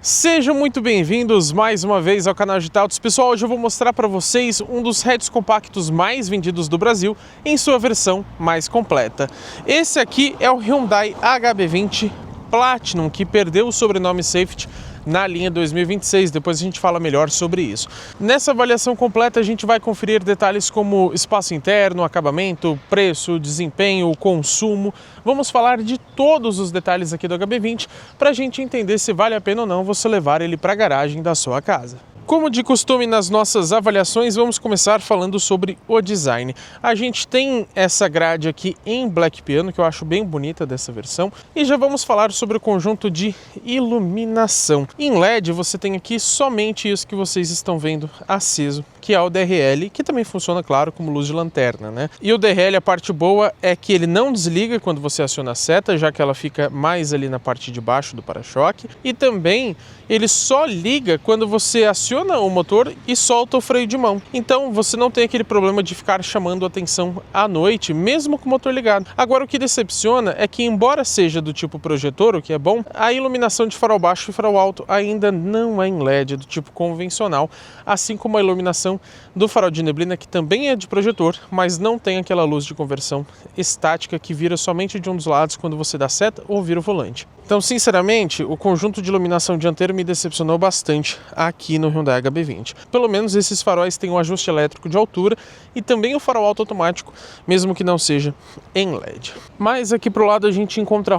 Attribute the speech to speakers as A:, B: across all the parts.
A: Sejam muito bem-vindos mais uma vez ao canal Digital Autos. Pessoal, hoje eu vou mostrar para vocês um dos hatches compactos mais vendidos do Brasil em sua versão mais completa. Esse aqui é o Hyundai HB20 Platinum, que perdeu o sobrenome Safety na linha 2026, depois a gente fala melhor sobre isso. Nessa avaliação completa a gente vai conferir detalhes como espaço interno, acabamento, preço, desempenho, consumo. Vamos falar de todos os detalhes aqui do HB20 para a gente entender se vale a pena ou não você levar ele para a garagem da sua casa. Como de costume nas nossas avaliações, vamos começar falando sobre o design. A gente tem essa grade aqui em Black Piano, que eu acho bem bonita dessa versão, e já vamos falar sobre o conjunto de iluminação. Em LED você tem aqui somente isso que vocês estão vendo aceso, que é o DRL, que também funciona, claro, como luz de lanterna, né? E o DRL, a parte boa é que ele não desliga quando você aciona a seta, já que ela fica mais ali na parte de baixo do para-choque, e também ele só liga quando você aciona o motor e solta o freio de mão. Então você não tem aquele problema de ficar chamando atenção à noite, mesmo com o motor ligado. Agora, o que decepciona é que, embora seja do tipo projetor, o que é bom, a iluminação de farol baixo e farol alto ainda não é em LED, do tipo convencional, assim como a iluminação do farol de neblina, que também é de projetor, mas não tem aquela luz de conversão estática que vira somente de um dos lados quando você dá seta ou vira o volante. Então, sinceramente, o conjunto de iluminação dianteiro me decepcionou bastante aqui no Hyundai HB20. Pelo menos esses faróis têm um ajuste elétrico de altura e também o farol alto automático, mesmo que não seja em LED. Mas aqui pro lado a gente encontra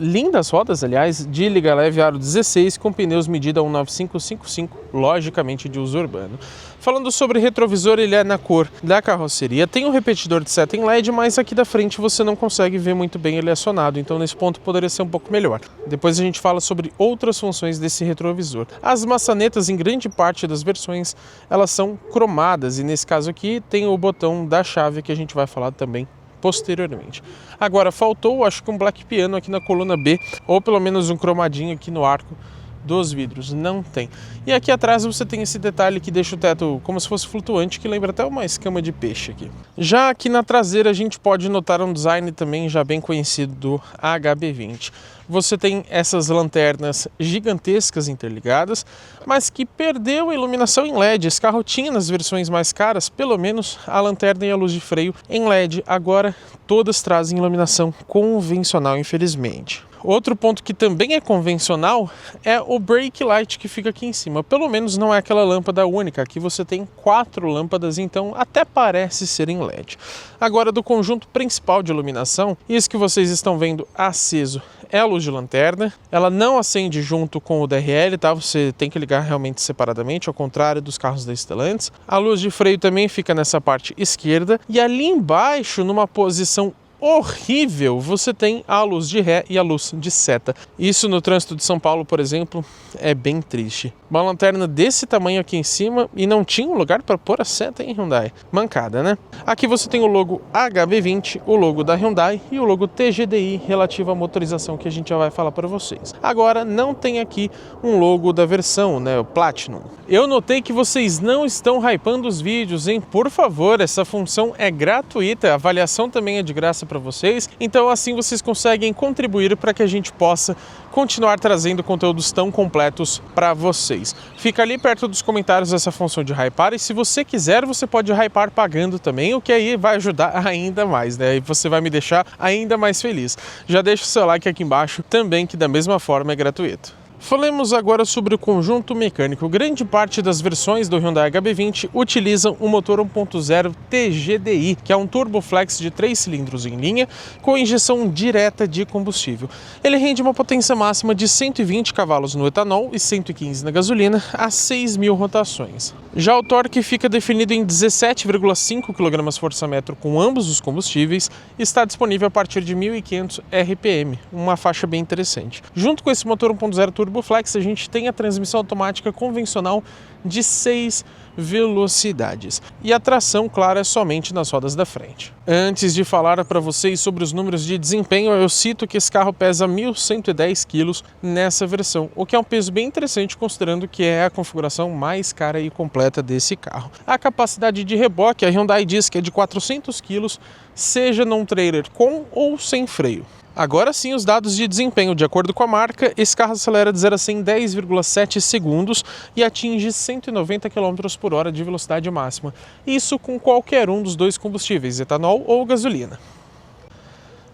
A: lindas rodas, aliás, de liga leve aro 16 com pneus medida 19555, logicamente de uso urbano. Falando sobre retrovisor, ele é na cor da carroceria, tem um repetidor de seta em LED, mas aqui da frente você não consegue ver muito bem ele acionado, então nesse ponto poderia ser um pouco melhor. Depois a gente fala sobre outras funções desse retrovisor. As maçanetas, em grande parte das versões, elas são cromadas, e nesse caso aqui tem o botão da chave que a gente vai falar também posteriormente. Agora, faltou, acho que um Black Piano aqui na coluna B, ou pelo menos um cromadinho aqui no arco dos vidros, não tem. E aqui atrás você tem esse detalhe que deixa o teto como se fosse flutuante, que lembra até uma escama de peixe aqui. Já aqui na traseira a gente pode notar um design também já bem conhecido do HB20. Você tem essas lanternas gigantescas interligadas, mas que perdeu a iluminação em LED. Esse carro tinha nas versões mais caras, pelo menos a lanterna e a luz de freio em LED. Agora todas trazem iluminação convencional, infelizmente. Outro ponto que também é convencional é o brake light que fica aqui em cima. Pelo menos não é aquela lâmpada única. Aqui você tem 4 lâmpadas, então até parece ser em LED. Agora, do conjunto principal de iluminação, isso que vocês estão vendo aceso é a luz de lanterna. Ela não acende junto com o DRL, tá? Você tem que ligar realmente separadamente, ao contrário dos carros da Stellantis. A luz de freio também fica nessa parte esquerda. E ali embaixo, numa posição horrível, você tem a luz de ré e a luz de seta. Isso no trânsito de São Paulo, por exemplo, é bem triste. Uma lanterna desse tamanho aqui em cima e não tinha um lugar para pôr a seta em Hyundai. Mancada, né? Aqui você tem o logo HB20, o logo da Hyundai e o logo TGDI relativo à motorização, que a gente já vai falar para vocês. Agora, não tem aqui um logo da versão, né, o Platinum. Eu notei que vocês não estão hypando os vídeos, hein? Por favor, essa função é gratuita, a avaliação também é de graça para vocês, então assim vocês conseguem contribuir para que a gente possa continuar trazendo conteúdos tão completos para vocês. Fica ali perto dos comentários essa função de hypar, e se você quiser, você pode hypar pagando também, o que aí vai ajudar ainda mais, né? E você vai me deixar ainda mais feliz. Já deixa o seu like aqui embaixo também, que da mesma forma é gratuito. Falemos agora sobre o conjunto mecânico. Grande parte das versões do Hyundai HB20 utilizam o motor 1.0 TGDI, que é um turboflex de 3 cilindros em linha, com injeção direta de combustível. Ele rende uma potência máxima de 120 cavalos no etanol e 115 na gasolina, a 6.000 rotações. Já o torque fica definido em 17,5 kgfm com ambos os combustíveis e está disponível a partir de 1.500 RPM, uma faixa bem interessante. Junto com esse motor 1.0 turboflex, a gente tem a transmissão automática convencional de 6 velocidades. E a tração, claro, é somente nas rodas da frente. Antes de falar para vocês sobre os números de desempenho, eu cito que esse carro pesa 1.110 kg nessa versão, o que é um peso bem interessante considerando que é a configuração mais cara e completa desse carro. A capacidade de reboque, a Hyundai diz que é de 400 kg, seja num trailer com ou sem freio. Agora sim, os dados de desempenho. De acordo com a marca, esse carro acelera de 0 a 100 em 10,7 segundos e atinge 190 km por hora de velocidade máxima. Isso com qualquer um dos dois combustíveis, etanol ou gasolina.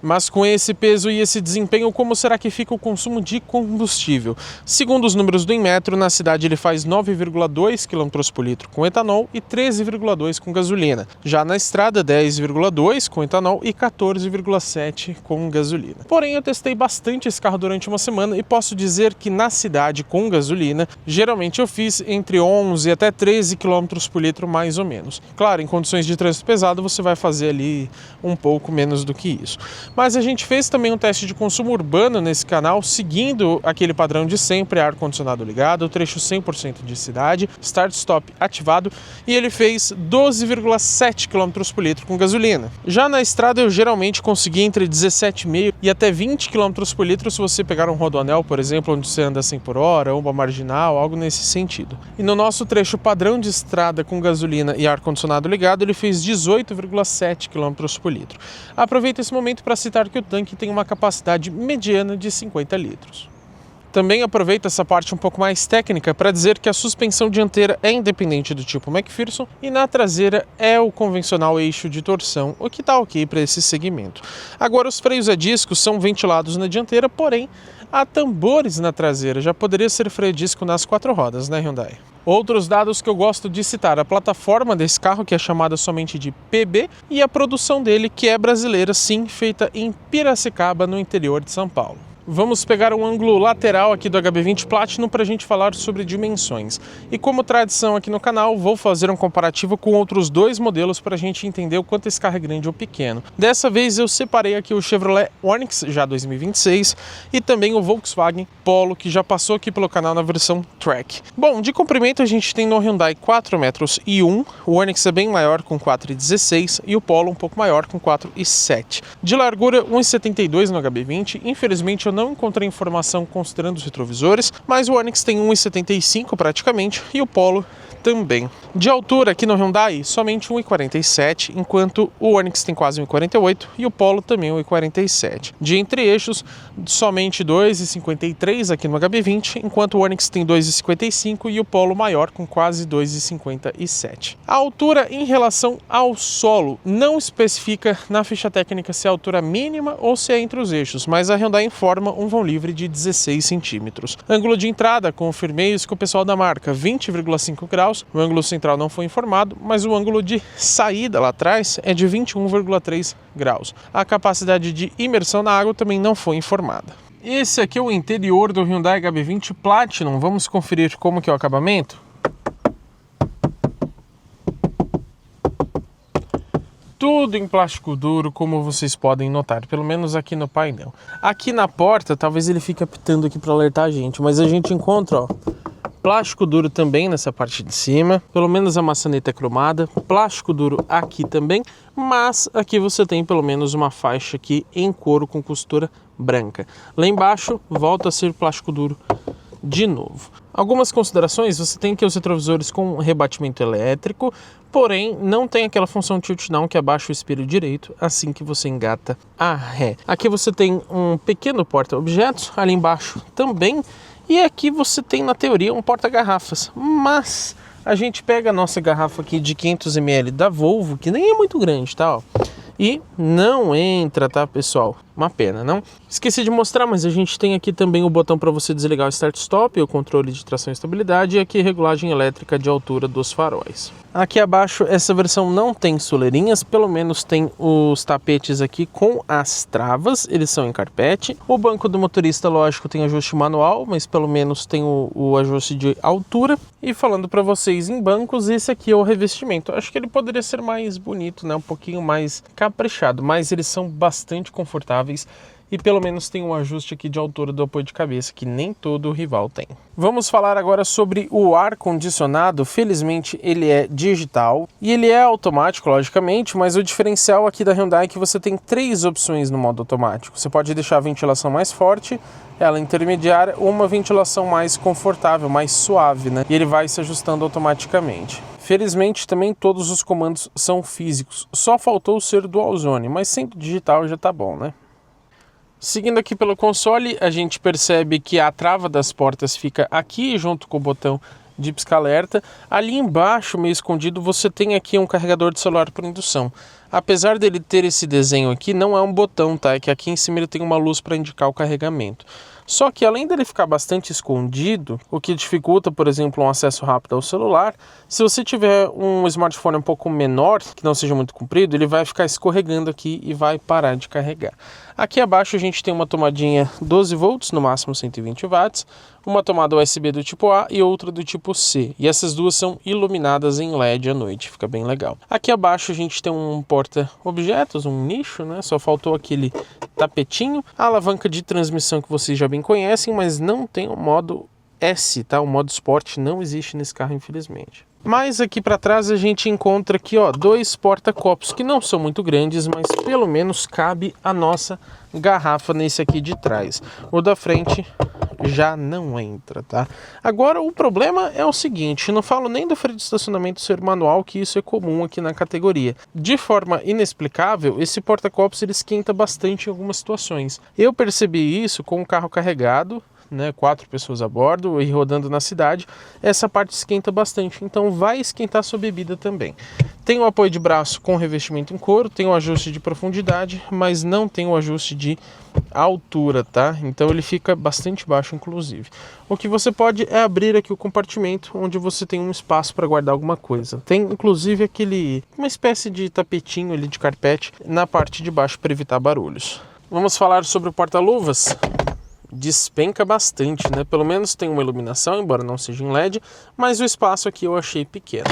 A: Mas com esse peso e esse desempenho, como será que fica o consumo de combustível? Segundo os números do Inmetro, na cidade ele faz 9,2 km por litro com etanol e 13,2 com gasolina. Já na estrada, 10,2 com etanol e 14,7 com gasolina. Porém, eu testei bastante esse carro durante uma semana e posso dizer que na cidade com gasolina, geralmente eu fiz entre 11 até 13 km por litro mais ou menos. Claro, em condições de trânsito pesado você vai fazer ali um pouco menos do que isso. Mas a gente fez também um teste de consumo urbano nesse canal, seguindo aquele padrão de sempre, ar-condicionado ligado, trecho 100% de cidade, start-stop ativado, e ele fez 12,7 km por litro com gasolina. Já na estrada eu geralmente consegui entre 17,5 e até 20 km por litro se você pegar um rodoanel, por exemplo, onde você anda 100 por hora, ou uma marginal, algo nesse sentido. E no nosso trecho padrão de estrada com gasolina e ar-condicionado ligado, ele fez 18,7 km por litro. Aproveita esse momento para citar que o tanque tem uma capacidade mediana de 50 litros. Também aproveito essa parte um pouco mais técnica para dizer que a suspensão dianteira é independente do tipo McPherson e na traseira é o convencional eixo de torção, o que está ok para esse segmento. Agora, os freios a disco são ventilados na dianteira, porém há tambores na traseira, já poderia ser freio a disco nas 4 rodas, né, Hyundai? Outros dados que eu gosto de citar, a plataforma desse carro, que é chamada somente de PB, e a produção dele, que é brasileira, sim, feita em Piracicaba, no interior de São Paulo. Vamos pegar um ângulo lateral aqui do HB20 Platinum para a gente falar sobre dimensões. E como tradição aqui no canal, vou fazer um comparativo com outros dois modelos para a gente entender o quanto esse carro é grande ou pequeno. Dessa vez eu separei aqui o Chevrolet Onix, já 2026, e também o Volkswagen Polo, que já passou aqui pelo canal na versão Track. Bom, de comprimento a gente tem no Hyundai 4,1 metros, o Onix é bem maior com 4,16 e o Polo um pouco maior com 4,7. De largura 1,72 no HB20, infelizmente eu não encontrei informação considerando os retrovisores, mas o Onix tem 1,75 praticamente e o Polo também. De altura aqui no Hyundai, somente 1,47, enquanto o Onix tem quase 1,48 e o Polo também 1,47. De entre-eixos, somente 2,53 aqui no HB20, enquanto o Onix tem 2,55 e o Polo maior com quase 2,57. A altura em relação ao solo não especifica na ficha técnica se é a altura mínima ou se é entre os eixos, mas a Hyundai informa um vão livre de 16 centímetros. Ângulo de entrada, confirmei isso com o pessoal da marca, 20,5 graus. O ângulo central não foi informado, mas o ângulo de saída lá atrás é de 21,3 graus. A capacidade de imersão na água também não foi informada. Esse aqui é o interior do Hyundai HB20 Platinum. Vamos conferir como que é o acabamento? Tudo em plástico duro, como vocês podem notar, pelo menos aqui no painel. Aqui na porta, talvez ele fique apitando aqui para alertar a gente, mas a gente encontra, ó, plástico duro também nessa parte de cima, pelo menos a maçaneta é cromada, plástico duro aqui também, mas aqui você tem pelo menos uma faixa aqui em couro com costura branca. Lá embaixo volta a ser plástico duro de novo. Algumas considerações, você tem aqui os retrovisores com rebatimento elétrico, porém não tem aquela função tilt down que abaixa o espelho direito assim que você engata a ré. Aqui você tem um pequeno porta-objetos, ali embaixo também, e aqui você tem na teoria um porta-garrafas, mas a gente pega a nossa garrafa aqui de 500 ml da Volvo, que nem é muito grande, tá? Ó, e não entra, tá, pessoal? Uma pena, não? Esqueci de mostrar, mas a gente tem aqui também o botão para você desligar o start-stop, o controle de tração e estabilidade, e aqui regulagem elétrica de altura dos faróis. Aqui abaixo, essa versão não tem soleirinhas, pelo menos tem os tapetes aqui com as travas, eles são em carpete. O banco do motorista, lógico, tem ajuste manual, mas pelo menos tem o ajuste de altura. E falando para vocês em bancos, esse aqui é o revestimento. Acho que ele poderia ser mais bonito, né? Um pouquinho mais caprichado, mas eles são bastante confortáveis. E pelo menos tem um ajuste aqui de altura do apoio de cabeça, que nem todo rival tem. Vamos falar agora sobre o ar-condicionado. Felizmente ele é digital e ele é automático, logicamente, mas o diferencial aqui da Hyundai é que você tem 3 opções no modo automático. Você pode deixar a ventilação mais forte, ela intermediária ou uma ventilação mais confortável, mais suave, né? E ele vai se ajustando automaticamente. Felizmente também todos os comandos são físicos, só faltou ser dual zone, mas sendo digital já tá bom, né? Seguindo aqui pelo console, a gente percebe que a trava das portas fica aqui junto com o botão de pisca-alerta. Ali embaixo, meio escondido, você tem aqui um carregador de celular por indução. Apesar dele ter esse desenho aqui, não é um botão, tá? É que aqui em cima ele tem uma luz para indicar o carregamento. Só que além dele ficar bastante escondido, o que dificulta, por exemplo, um acesso rápido ao celular, se você tiver um smartphone um pouco menor, que não seja muito comprido, ele vai ficar escorregando aqui e vai parar de carregar. Aqui abaixo a gente tem uma tomadinha 12 volts, no máximo 120 watts, uma tomada USB do tipo A e outra do tipo C. E essas duas são iluminadas em LED à noite, fica bem legal. Aqui abaixo a gente tem um porta-objetos, um nicho, né? Só faltou aquele tapetinho, a alavanca de transmissão que vocês já bem conhecem, mas não tem o modo S, tá? O modo Sport não existe nesse carro, infelizmente. Mas aqui para trás a gente encontra aqui, ó, dois porta-copos que não são muito grandes, mas pelo menos cabe a nossa garrafa nesse aqui de trás. O da frente já não entra, tá? Agora o problema é o seguinte, não falo nem do freio de estacionamento ser manual, que isso é comum aqui na categoria. De forma inexplicável, esse porta-copos ele esquenta bastante em algumas situações. Eu percebi isso com o carro carregado, né, 4 pessoas a bordo e rodando na cidade, essa parte esquenta bastante, então vai esquentar sua bebida também. Tem o apoio de braço com revestimento em couro, tem o ajuste de profundidade, mas não tem o ajuste de altura, tá? Então ele fica bastante baixo, inclusive. O que você pode é abrir aqui o compartimento, onde você tem um espaço para guardar alguma coisa. Tem inclusive uma espécie de tapetinho ali de carpete na parte de baixo para evitar barulhos. Vamos falar sobre o porta-luvas. Despenca bastante, né? Pelo menos tem uma iluminação, embora não seja em LED, mas o espaço aqui eu achei pequeno.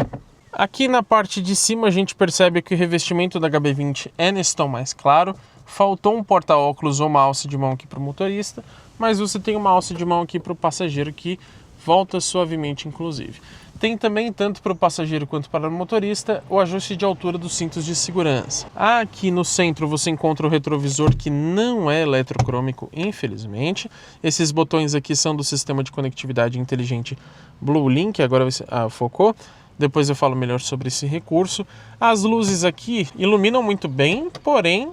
A: Aqui na parte de cima a gente percebe que o revestimento da HB20 é nesse tom mais claro. Faltou um porta-óculos ou uma alça de mão aqui para o motorista, mas você tem uma alça de mão aqui para o passageiro que volta suavemente, inclusive. Tem também, tanto para o passageiro quanto para o motorista, o ajuste de altura dos cintos de segurança. Aqui no centro você encontra o retrovisor, que não é eletrocrômico, infelizmente. Esses botões aqui são do sistema de conectividade inteligente BlueLink, agora focou. Depois eu falo melhor sobre esse recurso. As luzes aqui iluminam muito bem, porém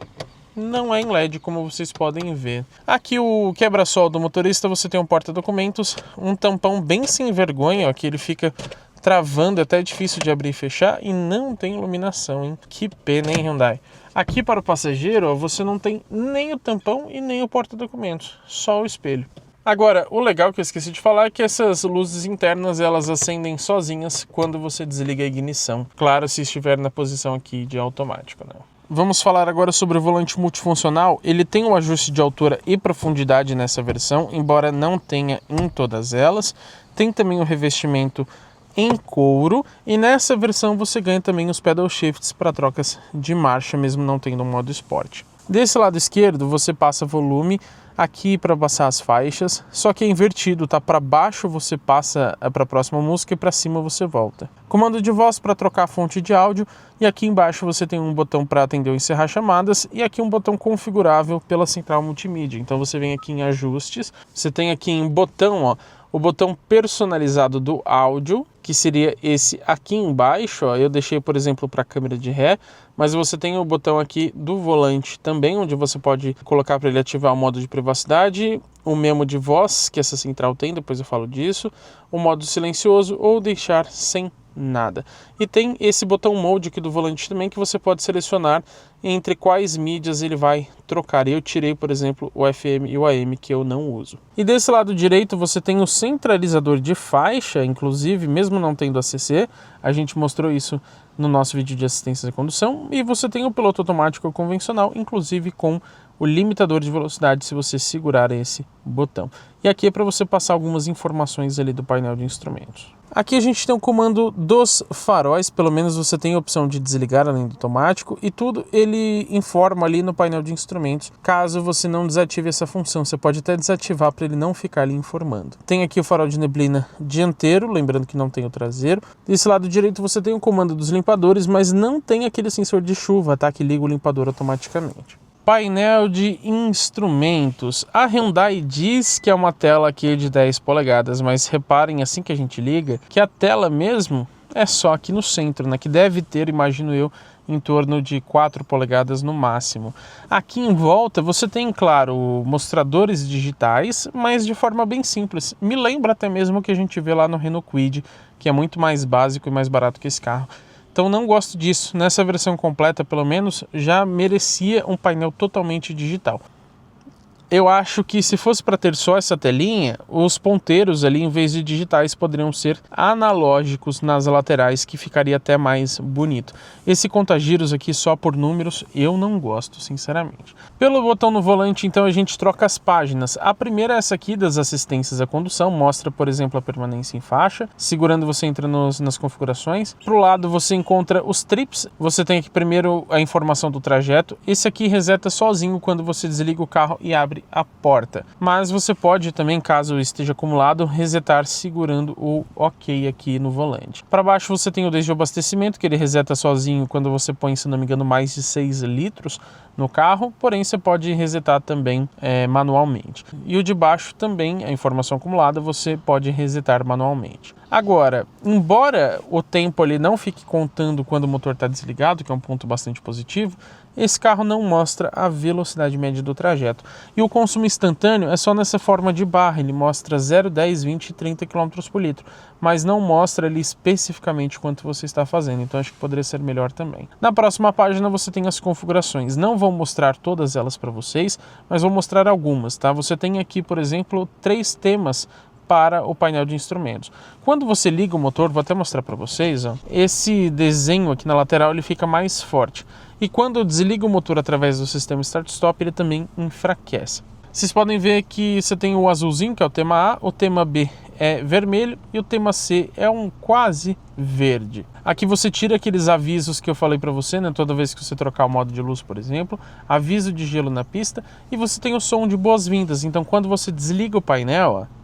A: não é em LED, como vocês podem ver. Aqui o quebra-sol do motorista, você tem um porta-documentos, um tampão bem sem vergonha, ó, que ele fica travando, até é difícil de abrir e fechar, e não tem iluminação, hein? Que pena, hein, Hyundai? Aqui para o passageiro, ó, você não tem nem o tampão e nem o porta-documentos, só o espelho. Agora, o legal que eu esqueci de falar é que essas luzes internas, elas acendem sozinhas quando você desliga a ignição. Claro, se estiver na posição aqui de automático, né? Vamos falar agora sobre o volante multifuncional. Ele tem um ajuste de altura e profundidade nessa versão, embora não tenha em todas elas. Tem também o revestimento em couro e nessa versão você ganha também os pedal shifts para trocas de marcha, mesmo não tendo um modo esporte. Desse lado esquerdo você passa volume aqui para passar as faixas, só que é invertido, tá? Para baixo você passa para a próxima música e para cima você volta. Comando de voz para trocar a fonte de áudio e aqui embaixo você tem um botão para atender ou encerrar chamadas e aqui um botão configurável pela central multimídia. Então você vem aqui em ajustes, você tem aqui em botão, ó, o botão personalizado do áudio, que seria esse aqui embaixo, ó, eu deixei, por exemplo, para a câmera de ré, mas você tem o botão aqui do volante também, onde você pode colocar para ele ativar o modo de privacidade, o memo de voz, que essa central tem, depois eu falo disso, o modo silencioso ou deixar sem nada. E tem esse botão mode aqui do volante também, que você pode selecionar entre quais mídias ele vai trocar. Eu tirei, por exemplo, o FM e o AM, que eu não uso. E desse lado direito você tem o centralizador de faixa, inclusive, mesmo não tendo ACC, a gente mostrou isso no nosso vídeo de assistência de condução, e você tem o piloto automático convencional, inclusive com o limitador de velocidade, se você segurar esse botão. E aqui é para você passar algumas informações ali do painel de instrumentos. Aqui a gente tem o comando dos faróis, pelo menos você tem a opção de desligar além do automático, e tudo ele informa ali no painel de instrumentos. Caso você não desative essa função, você pode até desativar para ele não ficar ali informando. Tem aqui o farol de neblina dianteiro, lembrando que não tem o traseiro. Desse lado direito você tem o comando dos limpadores, mas não tem aquele sensor de chuva, tá? Que liga o limpador automaticamente. Painel de instrumentos. A Hyundai diz que é uma tela aqui de 10 polegadas, mas reparem assim que a gente liga, que a tela mesmo é só aqui no centro, né, que deve ter, imagino eu, em torno de 4 polegadas no máximo. Aqui em volta você tem, claro, mostradores digitais, mas de forma bem simples. Me lembra até mesmo o que a gente vê lá no Renault Kwid, que é muito mais básico e mais barato que esse carro. Então não gosto disso. Nessa versão completa, pelo menos, já merecia um painel totalmente digital. Eu acho que se fosse para ter só essa telinha, os ponteiros ali, em vez de digitais, poderiam ser analógicos nas laterais, que ficaria até mais bonito. Esse conta-giros aqui só por números, eu não gosto, sinceramente. Pelo botão no volante, então, a gente troca as páginas. A primeira é essa aqui das assistências à condução, mostra, por exemplo, a permanência em faixa. Segurando, você entra nas configurações. Pro lado, você encontra os trips. Você tem aqui primeiro a informação do trajeto. Esse aqui reseta sozinho quando você desliga o carro e abre a porta, mas você pode também, caso esteja acumulado, resetar segurando o OK aqui no volante. Para baixo você tem o desde abastecimento, que ele reseta sozinho quando você põe, se não me engano, mais de 6 litros no carro, porém você pode resetar também manualmente. E o de baixo também, a informação acumulada, você pode resetar manualmente. Agora, embora o tempo ali não fique contando quando o motor está desligado, que é um ponto bastante positivo, esse carro não mostra a velocidade média do trajeto. E o consumo instantâneo é só nessa forma de barra, ele mostra 0, 10, 20 e 30 km por litro, mas não mostra ali especificamente quanto você está fazendo, então acho que poderia ser melhor também. Na próxima página você tem as configurações, não vou mostrar todas elas para vocês, mas vou mostrar algumas, tá? Você tem aqui, por exemplo, 3 temas para o painel de instrumentos. Quando você liga o motor, vou até mostrar para vocês, ó, esse desenho aqui na lateral ele fica mais forte. E quando desliga o motor através do sistema Start-Stop, ele também enfraquece. Vocês podem ver que você tem o azulzinho, que é o tema A, o tema B é vermelho e o tema C é um quase verde. Aqui você tira aqueles avisos que eu falei para você, né? Toda vez que você trocar o modo de luz, por exemplo, aviso de gelo na pista, e você tem o som de boas-vindas. Então quando você desliga o painel, ó,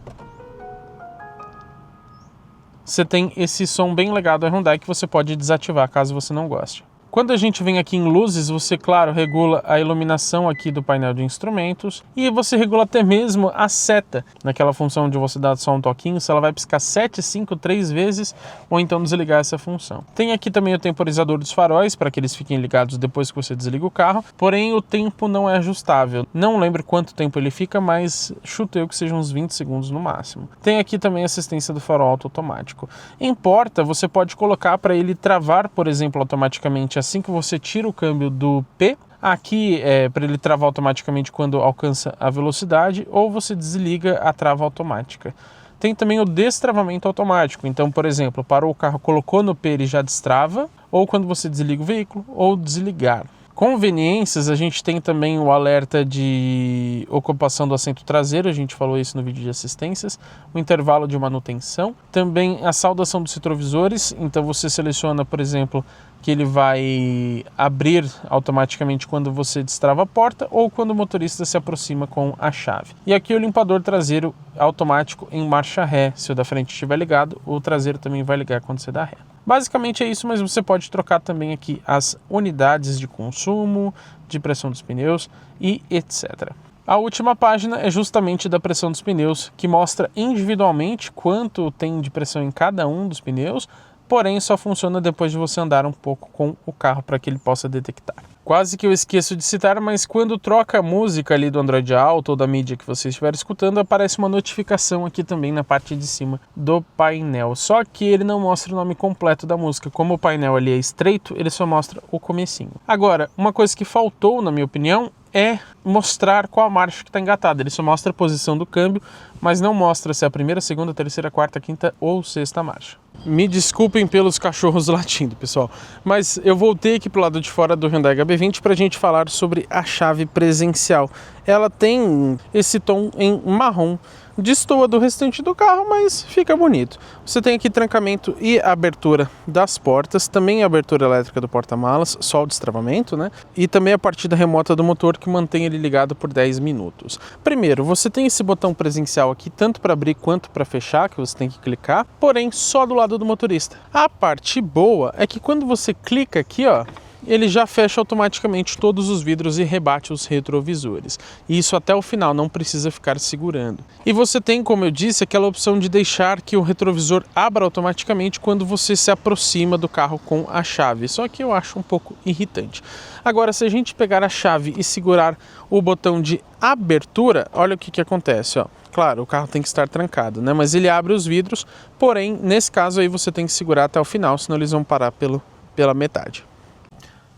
A: você tem esse som bem legal da Hyundai que você pode desativar caso você não goste. Quando a gente vem aqui em luzes, você, claro, regula a iluminação aqui do painel de instrumentos e você regula até mesmo a seta, naquela função de você dar só um toquinho, se ela vai piscar 7, 5, 3 vezes ou então desligar essa função. Tem aqui também o temporizador dos faróis, para que eles fiquem ligados depois que você desliga o carro, porém o tempo não é ajustável. Não lembro quanto tempo ele fica, mas chuto eu que seja uns 20 segundos no máximo. Tem aqui também a assistência do farol automático. Em porta, você pode colocar para ele travar, por exemplo, automaticamente assim que você tira o câmbio do P. Aqui é para ele travar automaticamente quando alcança a velocidade, ou você desliga a trava automática. Tem também o destravamento automático, então, por exemplo, parou o carro, colocou no P, ele já destrava, ou quando você desliga o veículo, ou desligar. Conveniências, a gente tem também o alerta de ocupação do assento traseiro, a gente falou isso no vídeo de assistências, o intervalo de manutenção, também a saudação dos retrovisores, então você seleciona, por exemplo, que ele vai abrir automaticamente quando você destrava a porta ou quando o motorista se aproxima com a chave. E aqui o limpador traseiro automático em marcha ré, se o da frente estiver ligado, o traseiro também vai ligar quando você dá ré. Basicamente é isso, mas você pode trocar também aqui as unidades de consumo, de pressão dos pneus e etc. A última página é justamente da pressão dos pneus, que mostra individualmente quanto tem de pressão em cada um dos pneus, porém só funciona depois de você andar um pouco com o carro para que ele possa detectar. Quase que eu esqueço de citar, mas quando troca a música ali do Android Auto ou da mídia que você estiver escutando, aparece uma notificação aqui também na parte de cima do painel. Só que ele não mostra o nome completo da música. Como o painel ali é estreito, ele só mostra o comecinho. Agora, uma coisa que faltou, na minha opinião, é mostrar qual a marcha que está engatada. Ele só mostra a posição do câmbio, mas não mostra se é a primeira, segunda, terceira, quarta, quinta ou sexta marcha. Me desculpem pelos cachorros latindo, pessoal, mas eu voltei aqui pro lado de fora do Hyundai HB20 para a gente falar sobre a chave presencial. Ela tem esse tom em marrom, destoa do restante do carro, mas fica bonito. Você tem aqui trancamento e abertura das portas, também a abertura elétrica do porta-malas, só o destravamento, né? E também a partida remota do motor que mantém ele ligado por 10 minutos. Primeiro, você tem esse botão presencial aqui, tanto para abrir quanto para fechar, que você tem que clicar, porém só do lado do motorista. A parte boa é que quando você clica aqui, ó, ele já fecha automaticamente todos os vidros e rebate os retrovisores. Isso até o final, não precisa ficar segurando. E você tem, como eu disse, aquela opção de deixar que o retrovisor abra automaticamente quando você se aproxima do carro com a chave. Só que eu acho um pouco irritante. Agora, se a gente pegar a chave e segurar o botão de abertura, olha o que acontece, ó. Claro, o carro tem que estar trancado, né? Mas ele abre os vidros, porém, nesse caso aí você tem que segurar até o final, senão eles vão parar pela metade.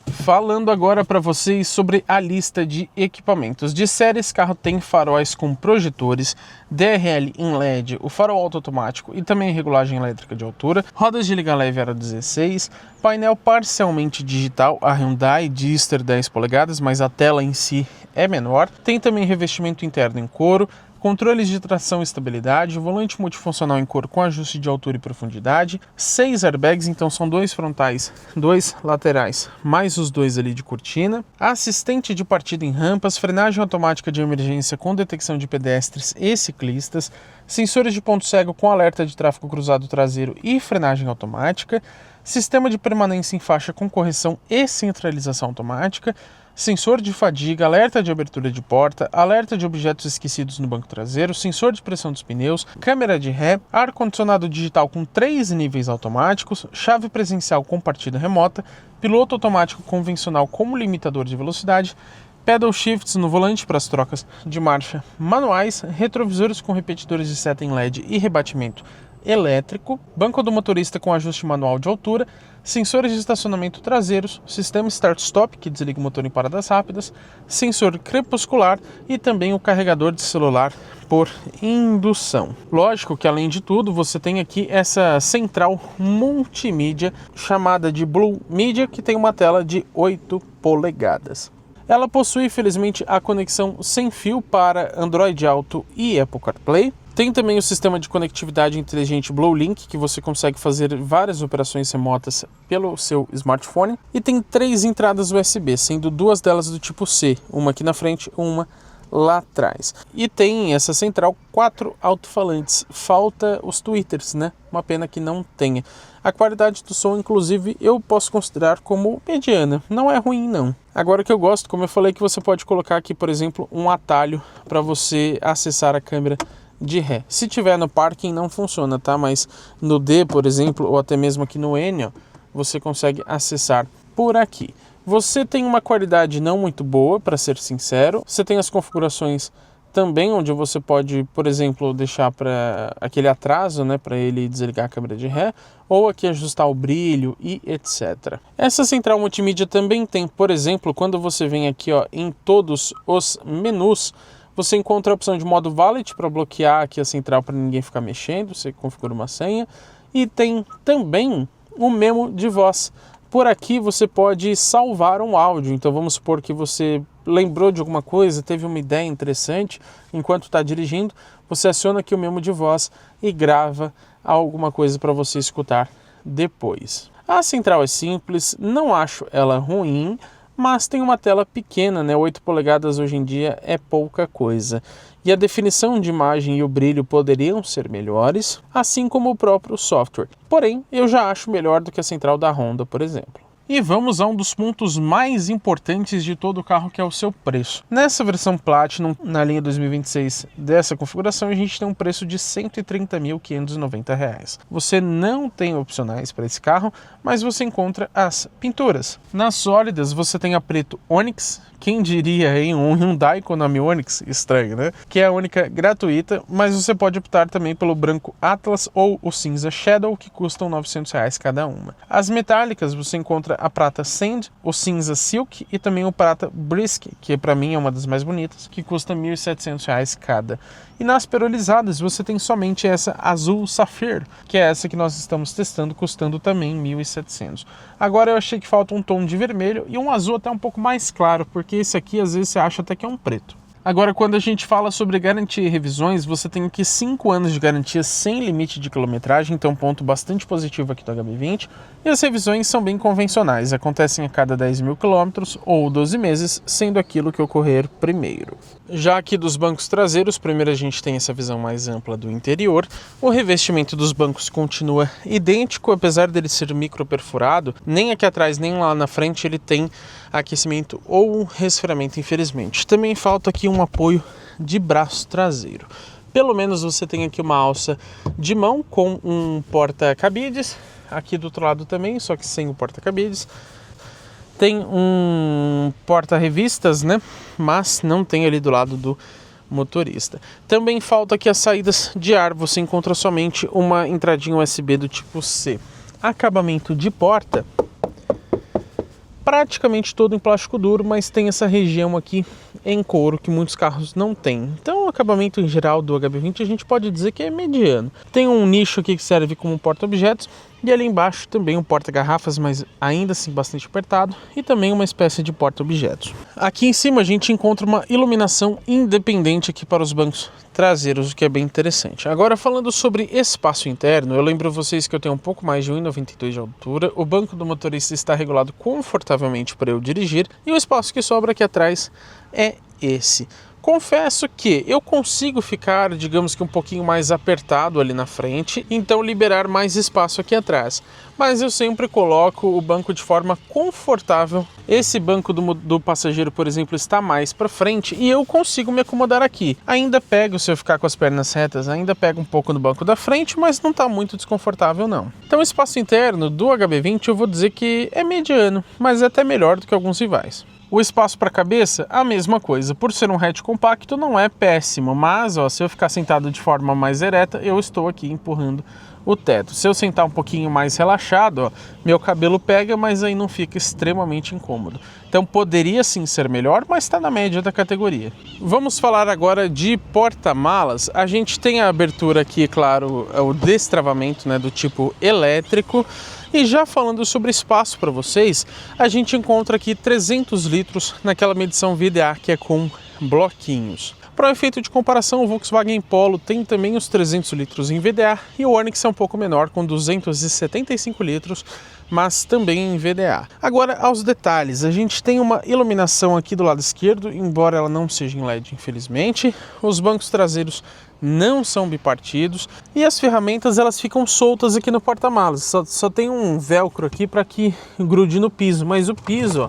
A: Falando agora para vocês sobre a lista de equipamentos. De série, esse carro tem faróis com projetores, DRL em LED, o farol automático e também regulagem elétrica de altura, rodas de liga leve aro 16, painel parcialmente digital, a Hyundai Dister 10 polegadas, mas a tela em si é menor. Tem também revestimento interno em couro, controles de tração e estabilidade, volante multifuncional em couro com ajuste de altura e profundidade, 6 airbags, então são 2 frontais, 2 laterais, mais os 2 ali de cortina, assistente de partida em rampas, frenagem automática de emergência com detecção de pedestres e ciclistas, sensores de ponto cego com alerta de tráfego cruzado traseiro e frenagem automática, sistema de permanência em faixa com correção e centralização automática, sensor de fadiga, alerta de abertura de porta, alerta de objetos esquecidos no banco traseiro, sensor de pressão dos pneus, câmera de ré, ar-condicionado digital com 3 níveis automáticos, chave presencial com partida remota, piloto automático convencional como limitador de velocidade, pedal shifts no volante para as trocas de marcha manuais, retrovisores com repetidores de seta em LED e rebatimento elétrico, banco do motorista com ajuste manual de altura, sensores de estacionamento traseiros, sistema start-stop que desliga o motor em paradas rápidas, sensor crepuscular e também o carregador de celular por indução. Lógico que além de tudo você tem aqui essa central multimídia chamada de Blue Media, que tem uma tela de 8 polegadas. Ela possui, felizmente, a conexão sem fio para Android Auto e Apple CarPlay. Tem também o sistema de conectividade inteligente BlueLink, que você consegue fazer várias operações remotas pelo seu smartphone. E tem 3 entradas USB, sendo 2 delas do tipo C, uma aqui na frente, uma lá atrás. E tem essa central 4 alto-falantes. Falta os tweeters, né? Uma pena que não tenha. A qualidade do som, inclusive, eu posso considerar como mediana. Não é ruim, não. Agora o que eu gosto, como eu falei, que você pode colocar aqui, por exemplo, um atalho para você acessar a câmera de ré. Se tiver no parking não funciona, tá? Mas no D, por exemplo, ou até mesmo aqui no N, ó, você consegue acessar por aqui. Você tem uma qualidade não muito boa, para ser sincero. Você tem as configurações também, onde você pode, por exemplo, deixar para aquele atraso, né, para ele desligar a câmera de ré, ou aqui ajustar o brilho e etc. Essa central multimídia também tem, por exemplo, quando você vem aqui, ó, em todos os menus, você encontra a opção de modo Valet para bloquear aqui a central para ninguém ficar mexendo, você configura uma senha. E tem também o memo de voz. Por aqui você pode salvar um áudio, então vamos supor que você lembrou de alguma coisa, teve uma ideia interessante enquanto está dirigindo, você aciona aqui o memo de voz e grava alguma coisa para você escutar depois. A central é simples, não acho ela ruim, mas tem uma tela pequena, né? 8 polegadas hoje em dia é pouca coisa. E a definição de imagem e o brilho poderiam ser melhores, assim como o próprio software. Porém, eu já acho melhor do que a central da Honda, por exemplo. E vamos a um dos pontos mais importantes de todo o carro, que é o seu preço. Nessa versão Platinum, na linha 2026 dessa configuração, a gente tem um preço de R$ 130.590. Você não tem opcionais para esse carro, mas você encontra as pinturas. Nas sólidas, você tem a preto Onix, quem diria em um Hyundai Konami Onix, estranho, né? Que é a única gratuita, mas você pode optar também pelo branco Atlas ou o cinza Shadow, que custam R$ 900 cada uma. As metálicas, você encontra a prata Sand, o cinza Silk e também o prata Brisk, que para mim é uma das mais bonitas, que custa R$ 1.700 cada. E nas perolizadas você tem somente essa azul Sapphire, que é essa que nós estamos testando, custando também R$ 1.700. Agora eu achei que falta um tom de vermelho e um azul até um pouco mais claro, porque esse aqui às vezes você acha até que é um preto. Agora, quando a gente fala sobre garantia e revisões, você tem aqui 5 anos de garantia sem limite de quilometragem, então ponto bastante positivo aqui do HB20. E as revisões são bem convencionais, acontecem a cada 10 mil quilômetros ou 12 meses, sendo aquilo que ocorrer primeiro. Já aqui dos bancos traseiros, primeiro a gente tem essa visão mais ampla do interior. O revestimento dos bancos continua idêntico, apesar dele ser microperfurado, nem aqui atrás nem lá na frente ele tem aquecimento ou resfriamento, infelizmente. Também falta aqui um apoio de braço traseiro. Pelo menos você tem aqui uma alça de mão com um porta-cabides, aqui do outro lado também, só que sem o porta-cabides. Tem um porta-revistas, né? Mas não tem ali do lado do motorista. Também falta aqui as saídas de ar, você encontra somente uma entradinha USB do tipo C. Acabamento de porta, praticamente todo em plástico duro, mas tem essa região aqui em couro que muitos carros não têm. Então o acabamento em geral do HB20 a gente pode dizer que é mediano. Tem um nicho aqui que serve como porta-objetos e ali embaixo também um porta-garrafas, mas ainda assim bastante apertado, e também uma espécie de porta-objetos. Aqui em cima a gente encontra uma iluminação independente aqui para os bancos traseiros, o que é bem interessante. Agora, falando sobre espaço interno, eu lembro vocês que eu tenho um pouco mais de 1,92 de altura, o banco do motorista está regulado confortavelmente para eu dirigir e o espaço que sobra aqui atrás é esse. Confesso que eu consigo ficar, digamos que um pouquinho mais apertado ali na frente, então liberar mais espaço aqui atrás. Mas eu sempre coloco o banco de forma confortável. Esse banco do passageiro, por exemplo, está mais para frente e eu consigo me acomodar aqui. Ainda pego, se eu ficar com as pernas retas, ainda pego um pouco no banco da frente, mas não está muito desconfortável não. Então o espaço interno do HB20 eu vou dizer que é mediano, mas é até melhor do que alguns rivais. O espaço para a cabeça, a mesma coisa. Por ser um hatch compacto, não é péssimo, mas ó, se eu ficar sentado de forma mais ereta, eu estou aqui empurrando o teto. Se eu sentar um pouquinho mais relaxado, ó, meu cabelo pega, mas aí não fica extremamente incômodo. Então poderia sim ser melhor, mas está na média da categoria. Vamos falar agora de porta-malas. A gente tem a abertura aqui, claro, o destravamento, né, do tipo elétrico. E já falando sobre espaço para vocês, a gente encontra aqui 300 litros naquela medição VDA que é com bloquinhos. Para o efeito de comparação, o Volkswagen Polo tem também os 300 litros em VDA e o Onix é um pouco menor com 275 litros, mas também em VDA. Agora aos detalhes, a gente tem uma iluminação aqui do lado esquerdo, embora ela não seja em LED, infelizmente. Os bancos traseiros não são bipartidos e as ferramentas elas ficam soltas aqui no porta-malas. Só tem um velcro aqui para que grude no piso, mas o piso, ó,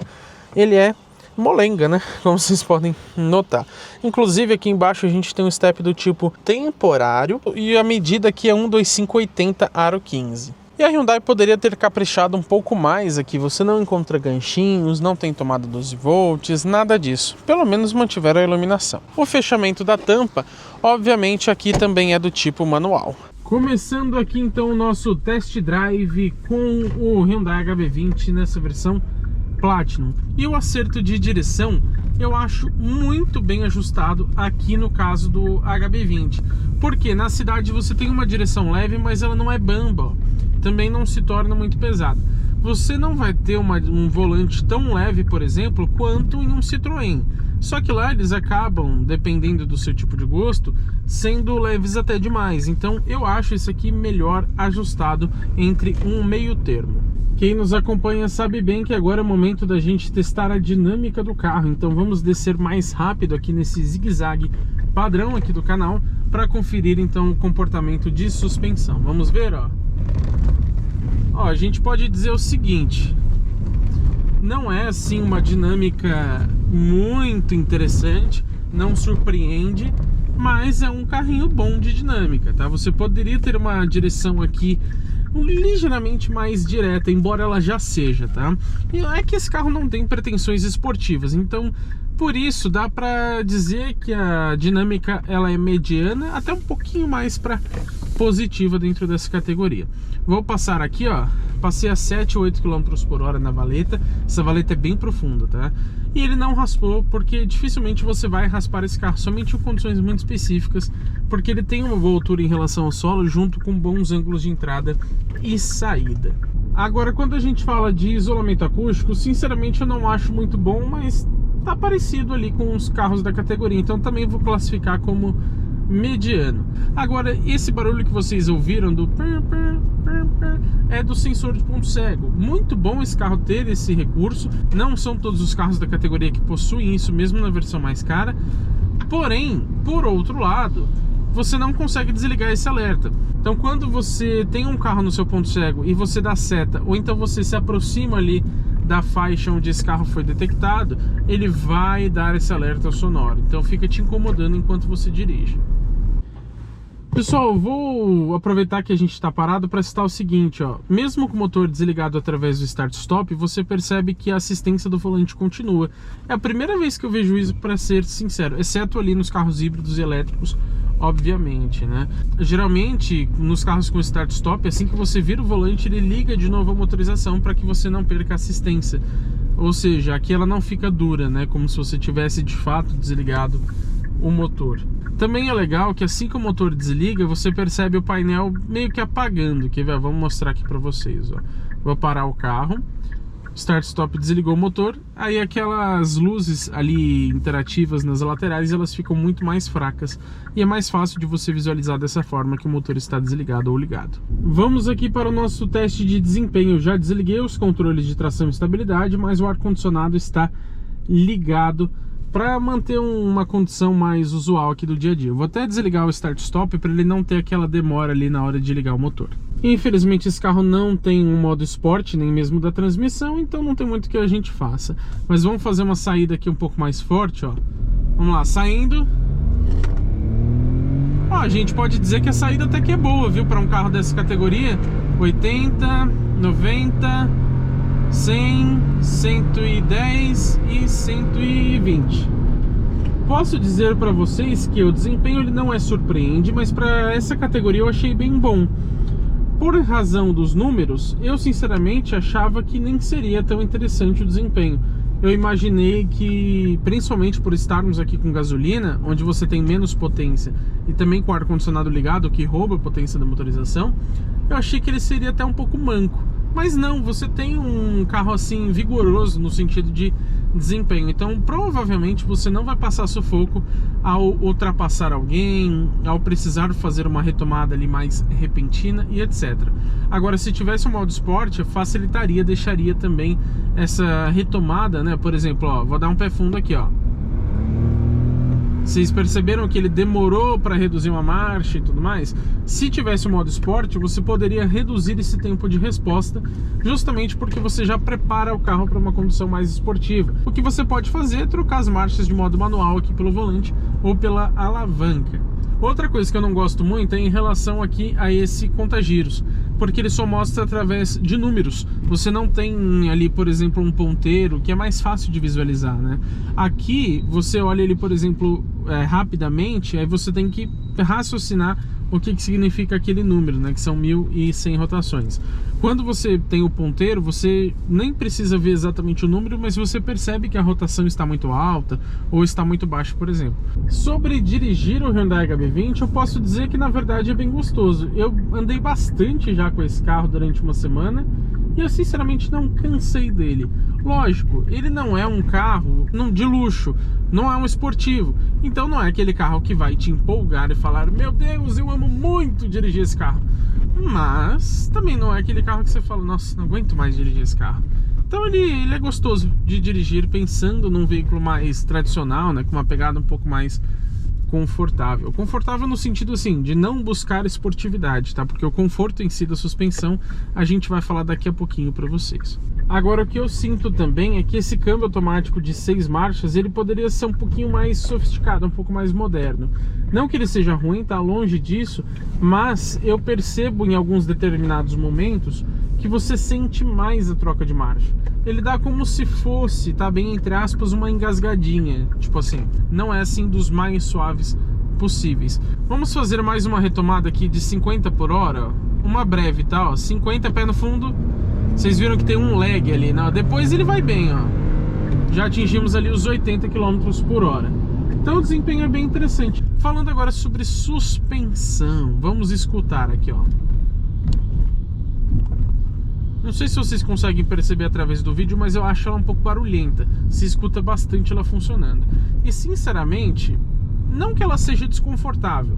A: ele é molenga, né? Como vocês podem notar. Inclusive aqui embaixo a gente tem um step do tipo temporário e a medida aqui é 125/80 aro 15. E a Hyundai poderia ter caprichado um pouco mais aqui. Você não encontra ganchinhos, não tem tomada 12 volts, nada disso. Pelo menos mantiveram a iluminação. O fechamento da tampa, obviamente, aqui também é do tipo manual. Começando aqui então o nosso test drive com o Hyundai HB20 nessa versão Platinum. E o acerto de direção eu acho muito bem ajustado aqui no caso do HB20. Porque na cidade você tem uma direção leve, mas ela não é bamba, ó. Também não se torna muito pesada. Você não vai ter um volante tão leve, por exemplo, quanto em um Citroën. Só que lá eles acabam, dependendo do seu tipo de gosto, sendo leves até demais. Então eu acho esse aqui melhor ajustado entre um meio termo. Quem nos acompanha sabe bem que agora é o momento da gente testar a dinâmica do carro. Então vamos descer mais rápido aqui nesse zigue-zague padrão aqui do canal para conferir então o comportamento de suspensão. Vamos ver, ó. Ó, a gente pode dizer o seguinte: não é assim uma dinâmica muito interessante, não surpreende, mas é um carrinho bom de dinâmica, tá? Você poderia ter uma direção aqui ligeiramente mais direta, embora ela já seja, tá? E é que esse carro não tem pretensões esportivas, então por isso dá pra dizer que a dinâmica ela é mediana, até um pouquinho mais para positiva dentro dessa categoria. Vou passar aqui, ó, passei a 7 ou 8 km por hora na valeta. Essa valeta é bem profunda, tá? E ele não raspou, porque dificilmente você vai raspar esse carro, somente em condições muito específicas, porque ele tem uma boa altura em relação ao solo, junto com bons ângulos de entrada e saída. Agora, quando a gente fala de isolamento acústico, sinceramente eu não acho muito bom, mas tá parecido ali com os carros da categoria, então também vou classificar como mediano. Agora, esse barulho que vocês ouviram do é do sensor de ponto cego. Muito bom esse carro ter esse recurso. Não são todos os carros da categoria que possuem isso, mesmo na versão mais cara. Porém, por outro lado, você não consegue desligar esse alerta. Então, quando você tem um carro no seu ponto cego e você dá seta, ou então você se aproxima ali da faixa onde esse carro foi detectado, ele vai dar esse alerta sonoro. Então fica te incomodando enquanto você dirige. Pessoal, vou aproveitar que a gente está parado para citar o seguinte, ó. Mesmo com o motor desligado através do start-stop, você percebe que a assistência do volante continua. É a primeira vez que eu vejo isso, para ser sincero, exceto ali nos carros híbridos e elétricos, obviamente, né? Geralmente, nos carros com start-stop, assim que você vira o volante, ele liga de novo a motorização para que você não perca a assistência. Ou seja, aqui ela não fica dura, né? Como se você tivesse de fato desligado o motor. Também é legal que assim que o motor desliga, você percebe o painel meio que apagando. Quer ver? Vamos mostrar aqui para vocês, ó. Vou parar o carro, start-stop desligou o motor, aí aquelas luzes ali interativas nas laterais, elas ficam muito mais fracas e é mais fácil de você visualizar dessa forma que o motor está desligado ou ligado. Vamos aqui para o nosso teste de desempenho. Eu já desliguei os controles de tração e estabilidade, mas o ar-condicionado está ligado para manter uma condição mais usual aqui do dia a dia. Eu vou até desligar o start-stop para ele não ter aquela demora ali na hora de ligar o motor. Infelizmente esse carro não tem um modo esporte, nem mesmo da transmissão, então não tem muito que a gente faça. Mas vamos fazer uma saída aqui um pouco mais forte, ó. Vamos lá, saindo. Ó, a gente pode dizer que a saída até que é boa, viu? Para um carro dessa categoria. 80, 90... 100, 110 e 120. Posso dizer para vocês que o desempenho ele não é surpreendente, mas para essa categoria eu achei bem bom. Por razão dos números, eu sinceramente achava que nem seria tão interessante o desempenho. Eu imaginei que, principalmente por estarmos aqui com gasolina, onde você tem menos potência, e também com o ar-condicionado ligado, que rouba a potência da motorização, eu achei que ele seria até um pouco manco. Mas não, você tem um carro assim vigoroso no sentido de desempenho. Então provavelmente você não vai passar sufoco ao ultrapassar alguém, ao precisar fazer uma retomada ali mais repentina e etc. Agora, se tivesse um modo esporte, facilitaria, deixaria também essa retomada, né? Por exemplo, ó, vou dar um pé fundo aqui, ó. Vocês perceberam que ele demorou para reduzir uma marcha e tudo mais? Se tivesse o modo esporte, você poderia reduzir esse tempo de resposta, justamente porque você já prepara o carro para uma condução mais esportiva. O que você pode fazer é trocar as marchas de modo manual aqui pelo volante ou pela alavanca. Outra coisa que eu não gosto muito é em relação aqui a esse conta-giros, porque ele só mostra através de números. Você não tem ali, por exemplo, um ponteiro, que é mais fácil de visualizar, né? Aqui, você olha ele, por exemplo, rapidamente, aí você tem que raciocinar o que significa aquele número, né? Que são 1.100 rotações. Quando você tem o ponteiro, você nem precisa ver exatamente o número, mas você percebe que a rotação está muito alta ou está muito baixa, por exemplo. Sobre dirigir o Hyundai HB20, eu posso dizer que na verdade é bem gostoso. Eu andei bastante já com esse carro durante uma semana e eu sinceramente não cansei dele. Lógico, ele não é um carro de luxo, não é um esportivo, então não é aquele carro que vai te empolgar e falar: meu Deus, eu amo muito dirigir esse carro. Mas também não é aquele carro que você fala: nossa, não aguento mais dirigir esse carro. Então ele é gostoso de dirigir, pensando num veículo mais tradicional, né, com uma pegada um pouco mais confortável. Confortável no sentido assim, de não buscar esportividade, tá? Porque o conforto em si da suspensão a gente vai falar daqui a pouquinho para vocês. Agora, o que eu sinto também é que esse câmbio automático de 6 marchas, ele poderia ser um pouquinho mais sofisticado, um pouco mais moderno. Não que ele seja ruim, tá longe disso, mas eu percebo em alguns determinados momentos que você sente mais a troca de marcha. Ele dá como se fosse, tá bem entre aspas, uma engasgadinha. Tipo assim, não é assim dos mais suaves possíveis. Vamos fazer mais uma retomada aqui de 50 por hora. Uma breve, tá? Ó, 50, pé no fundo. Vocês viram que tem um lag ali, né? Depois ele vai bem, ó. Já atingimos ali os 80 km por hora. Então o desempenho é bem interessante. Falando agora sobre suspensão, vamos escutar aqui, ó. Não sei se vocês conseguem perceber através do vídeo, mas eu acho ela um pouco barulhenta. Se escuta bastante ela funcionando. E sinceramente, não que ela seja desconfortável,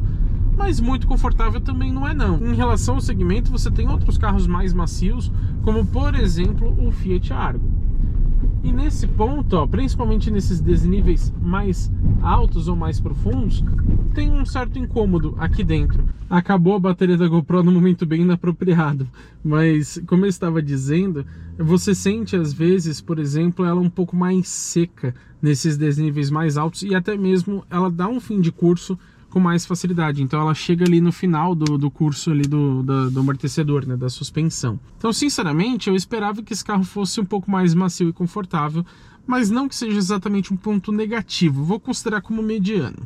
A: mas muito confortável também não é não. Em relação ao segmento, você tem outros carros mais macios, como por exemplo o Fiat Argo. E nesse ponto, ó, principalmente nesses desníveis mais altos ou mais profundos, tem um certo incômodo aqui dentro. Acabou a bateria da GoPro no momento bem inapropriado, mas como eu estava dizendo, você sente às vezes, por exemplo, ela um pouco mais seca nesses desníveis mais altos, e até mesmo ela dá um fim de curso com mais facilidade. Então ela chega ali no final do curso ali do amortecedor, né, da suspensão. Então sinceramente eu esperava que esse carro fosse um pouco mais macio e confortável, mas não que seja exatamente um ponto negativo, vou considerar como mediano.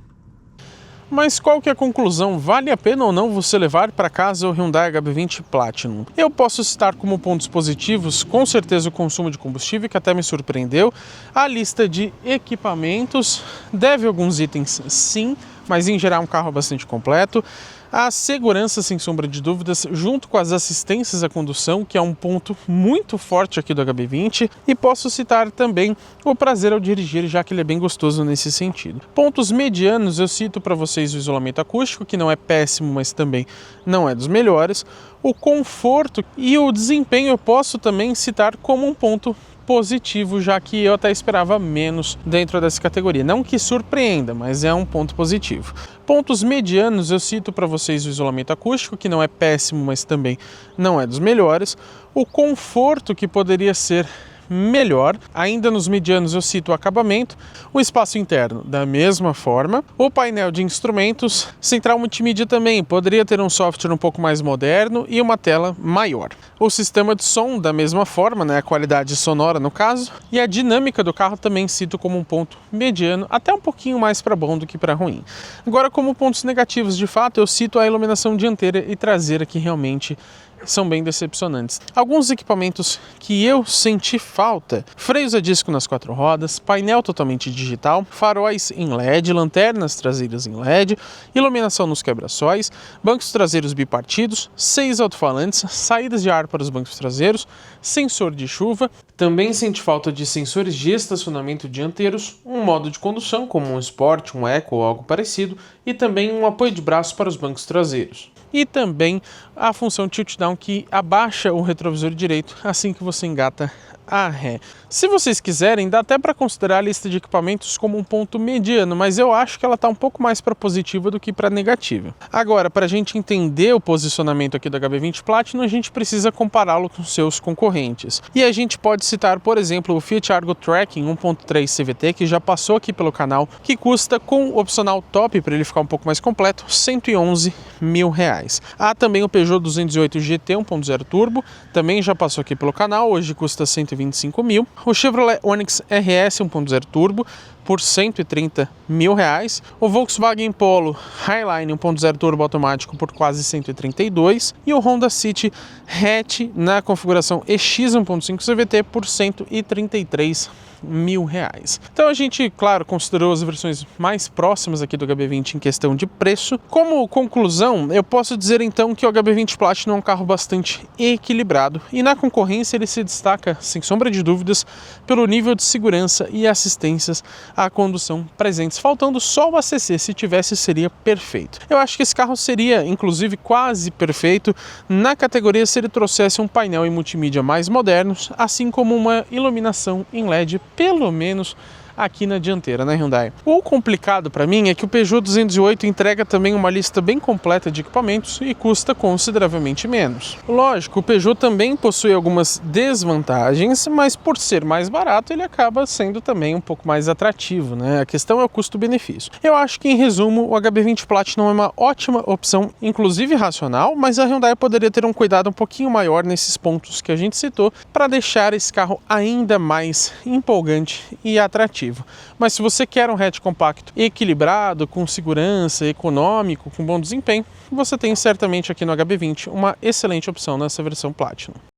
A: Mas qual que é a conclusão? Vale a pena ou não você levar para casa o Hyundai HB20 Platinum? Eu posso citar como pontos positivos, com certeza o consumo de combustível, que até me surpreendeu, a lista de equipamentos, deve alguns itens sim, mas em geral é um carro bastante completo. A segurança, sem sombra de dúvidas, junto com as assistências à condução, que é um ponto muito forte aqui do HB20, e posso citar também o prazer ao dirigir, já que ele é bem gostoso nesse sentido. Pontos medianos, eu cito para vocês o isolamento acústico, que não é péssimo, mas também não é dos melhores. O conforto e o desempenho eu posso também citar como um ponto positivo, já que eu até esperava menos dentro dessa categoria. Não que surpreenda, mas é um ponto positivo. Pontos medianos, eu cito para vocês o isolamento acústico, que não é péssimo, mas também não é dos melhores. O conforto, que poderia ser melhor. Ainda nos medianos eu cito o acabamento, o espaço interno da mesma forma, o painel de instrumentos, central multimídia também, poderia ter um software um pouco mais moderno e uma tela maior. O sistema de som da mesma forma, né, a qualidade sonora no caso, e a dinâmica do carro também cito como um ponto mediano, até um pouquinho mais para bom do que para ruim. Agora, como pontos negativos, de fato, eu cito a iluminação dianteira e traseira, que realmente são bem decepcionantes. Alguns equipamentos que eu senti falta: freios a disco nas 4 rodas, painel totalmente digital, faróis em LED, lanternas traseiras em LED, iluminação nos quebra-sóis, bancos traseiros bipartidos, 6 alto-falantes, saídas de ar para os bancos traseiros, sensor de chuva. Também senti falta de sensores de estacionamento dianteiros, um modo de condução como um Sport, um Eco ou algo parecido, e também um apoio de braço para os bancos traseiros. E também a função tilt down, que abaixa o retrovisor direito assim que você engata a ré. Se vocês quiserem, dá até para considerar a lista de equipamentos como um ponto mediano, mas eu acho que ela está um pouco mais para positiva do que para negativa. Agora, para a gente entender o posicionamento aqui do HB20 Platinum, a gente precisa compará-lo com seus concorrentes. E a gente pode citar, por exemplo, o Fiat Argo Tracking 1.3 CVT, que já passou aqui pelo canal, que custa, com o opcional top, para ele ficar um pouco mais completo, R$111 mil. Há também o Peugeot 208 GT 1.0 Turbo, também já passou aqui pelo canal, hoje custa R$125 mil. O Chevrolet Onix RS 1.0 Turbo por R$130 mil. O Volkswagen Polo Highline 1.0 Turbo automático por quase 132. E o Honda City Hatch na configuração EX 1.5 CVT por R$133 mil. Então a gente, claro, considerou as versões mais próximas aqui do HB20 em questão de preço. Como conclusão, eu posso dizer então que o HB20 Platinum é um carro bastante equilibrado, e na concorrência ele se destaca, sem sombra de dúvidas, pelo nível de segurança e assistências à condução presentes. Faltando só o ACC, se tivesse seria perfeito. Eu acho que esse carro seria, inclusive, quase perfeito na categoria se ele trouxesse um painel e multimídia mais modernos, assim como uma iluminação em LED, pelo menos aqui na dianteira, né, Hyundai? O complicado para mim é que o Peugeot 208 entrega também uma lista bem completa de equipamentos e custa consideravelmente menos. Lógico, o Peugeot também possui algumas desvantagens, mas por ser mais barato ele acaba sendo também um pouco mais atrativo, né? A questão é o custo-benefício. Eu acho que, em resumo, o HB20 Platinum é uma ótima opção, inclusive racional, mas a Hyundai poderia ter um cuidado um pouquinho maior nesses pontos que a gente citou para deixar esse carro ainda mais empolgante e atrativo. Mas se você quer um hatch compacto equilibrado, com segurança, econômico, com bom desempenho, você tem certamente aqui no HB20 uma excelente opção nessa versão Platinum.